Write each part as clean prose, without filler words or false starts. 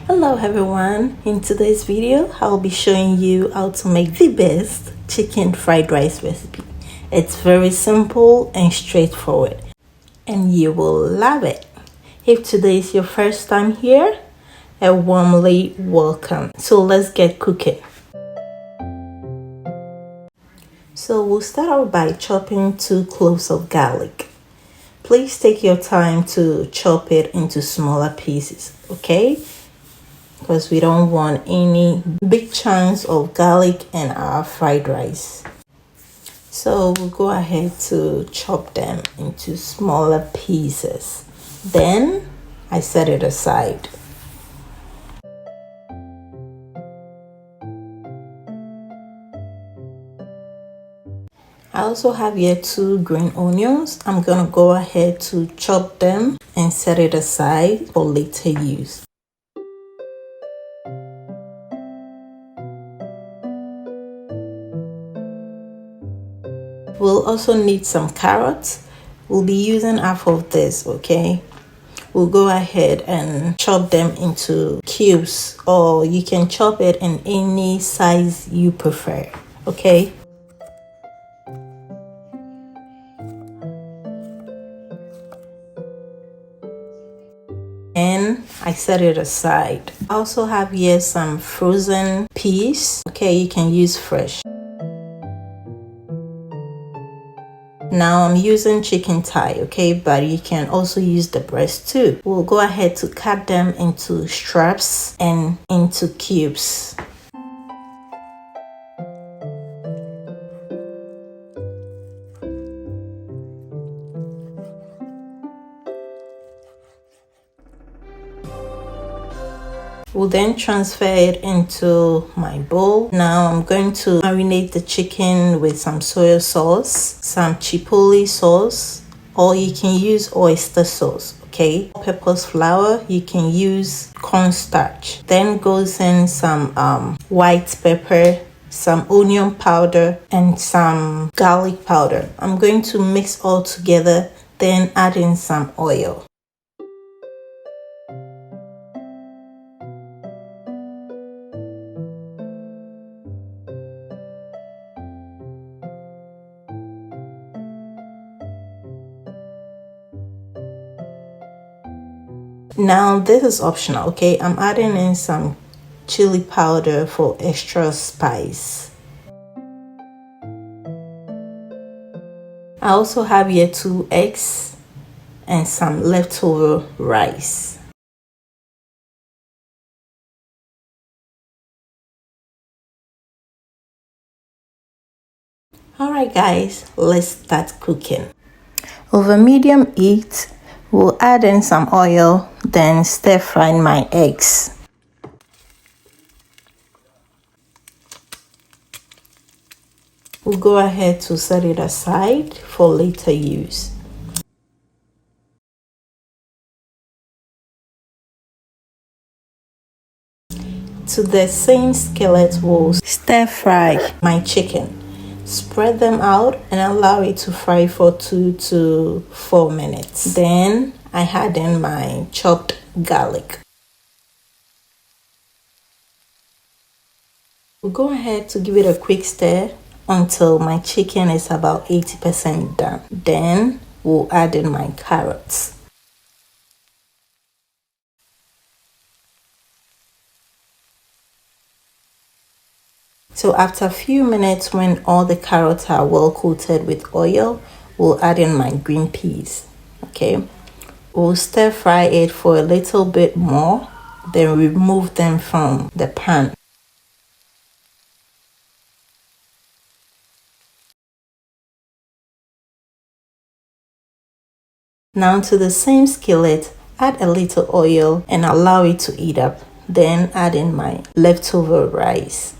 Hello everyone, in today's video I'll be showing you how to make the best chicken fried rice recipe. It's very simple and straightforward and you will love it. If today is your first time here, a warmly welcome. So let's get cooking. So we'll start out by chopping 2 cloves of garlic. Please take your time to chop it into smaller pieces, okay? Because we don't want any big chunks of garlic in our fried rice. So we'll go ahead to chop them into smaller pieces. Then I set it aside. I also have here 2 green onions. I'm gonna go ahead to chop them and set it aside for later use. We'll also need some carrots. We'll be using half of this, okay? We'll go ahead and chop them into cubes, or you can chop it in any size you prefer, okay? And I set it aside. I also have here some frozen peas, okay? You can use fresh. Now I'm using chicken thigh, okay, but you can also use the breast too. We'll go ahead to cut them into strips and into cubes. We'll then transfer it into my bowl. Now I'm going to marinate the chicken with some soy sauce, some chipotle sauce, or you can use oyster sauce, okay? Pepper's flour, you can use cornstarch. Then goes in some white pepper, some onion powder, and some garlic powder. I'm going to mix all together, then add in some oil. Now this is optional, okay? I'm adding in some chili powder for extra spice. I also have here 2 eggs and some leftover rice. Alright guys, let's start cooking. Over medium heat, we'll add in some oil, then stir fry my eggs. We'll go ahead to set it aside for later use. To the same skillet, we'll stir fry my chicken. Spread them out and allow it to fry for 2 to 4 minutes. Then I add in my chopped garlic. We'll go ahead to give it a quick stir until my chicken is about 80% done. Then we'll add in my carrots. So after a few minutes, when all the carrots are well coated with oil, we'll add in my green peas, okay? We'll stir fry it for a little bit more, then remove them from the pan. Now to the same skillet, add a little oil and allow it to heat up. Then add in my leftover rice.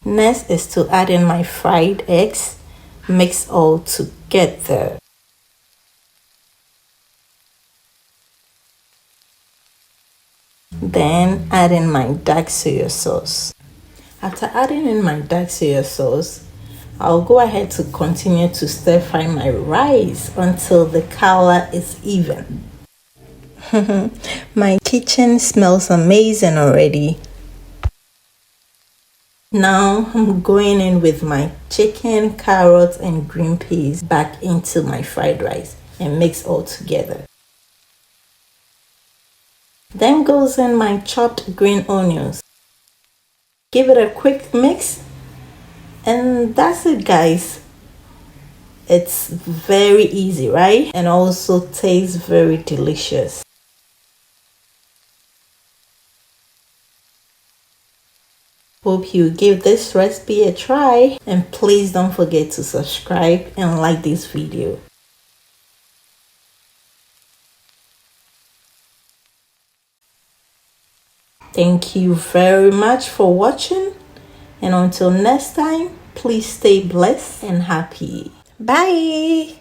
Next is to add in my fried eggs, mix all together. Then add in my dark soy sauce. After adding in my dark soy sauce, I'll go ahead to continue to stir fry my rice until the color is even. My kitchen smells amazing already. Now I'm going in with my chicken, carrots and green peas back into my fried rice and mix all together. Then goes in my chopped green onions. Give it a quick mix and that's it, guys. It's very easy, right? And also tastes very delicious. Hope you give this recipe a try, and please don't forget to subscribe and like this video. Thank you very much for watching, and until next time, please stay blessed and happy. Bye.